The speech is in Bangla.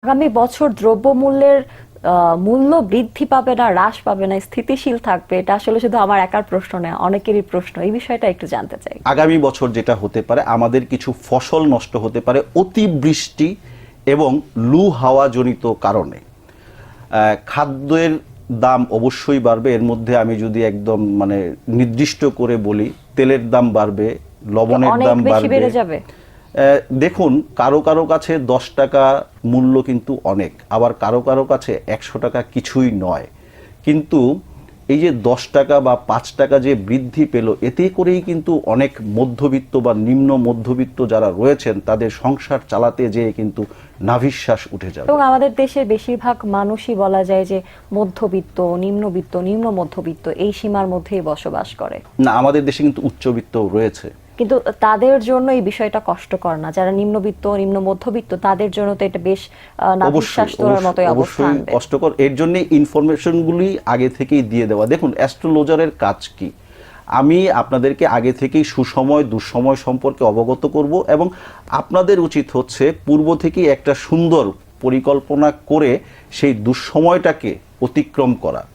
আগামী বছর দ্রব্যমূল্যের মূল্য বৃদ্ধি পাবে না, হ্রাস পাবে না, স্থিতিশীল থাকবে, এটা আসলে শুধু আমার একার প্রশ্ন নয়, অনেকেরই প্রশ্ন। এই বিষয়টা একটু জানতে চাই। আগামী বছর যেটা হতে পারে, আমাদের কিছু ফসল নষ্ট হতে পারে অতিবৃষ্টি এবং লু হাওয়া জনিত কারণে। খাদ্যের দাম অবশ্যই বাড়বে। এর মধ্যে আমি যদি একদম মানে নির্দিষ্ট করে বলি, তেলের দাম বাড়বে, লবণের অনেক দাম বেশি বাড়বে। বেড়ে যাবে। দেখুন, কারো কারো কাছে 10 টাকা মূল্য কিন্তু অনেক, আবার কারো কারো কাছে 100 টাকা কিছুই নয়। কিন্তু এই যে 10 টাকা বা 5 টাকা যে বৃদ্ধি পেল, এতে করেই কিন্তু অনেক মধ্যবিত্ত বা নিম্ন মধ্যবিত্ত যারা রয়েছেন তাদের সংসার চালাতে যেয়ে কিন্তু নাভিশ্বাস উঠে যাবে। এবং আমাদের দেশের বেশিরভাগ মানুষই বলা যায় যে মধ্যবিত্ত, নিম্নবিত্ত, নিম্ন মধ্যবিত্ত এই সীমার মধ্যেই বসবাস করে। না, আমাদের দেশে কিন্তু উচ্চবিত্ত রয়েছে। কিন্তু তাদের জন্য এই বিষয়টা কষ্টকর না? যারা নিম্নবিত্ত, নিম্ন মধ্যবিত্ত, তাদের জন্য তো এটা বেশ নাভিশ্বাস তোলার মতোই অবস্থা অবশ্যই আনবে। কষ্টকর। এর জন্য ইনফরমেশনগুলি আগে থেকেই দিয়ে দেওয়া। দেখুন, অ্যাস্ট্রোলজারের কাজ কি? আমি আপনাদেরকে আগে থেকেই সুসময় দুঃসময় সম্পর্কে অবগত করব, এবং আপনাদের উচিত হচ্ছে পূর্ব থেকেই একটা সুন্দর পরিকল্পনা করে সেই দুঃসময়টাকে অতিক্রম করা।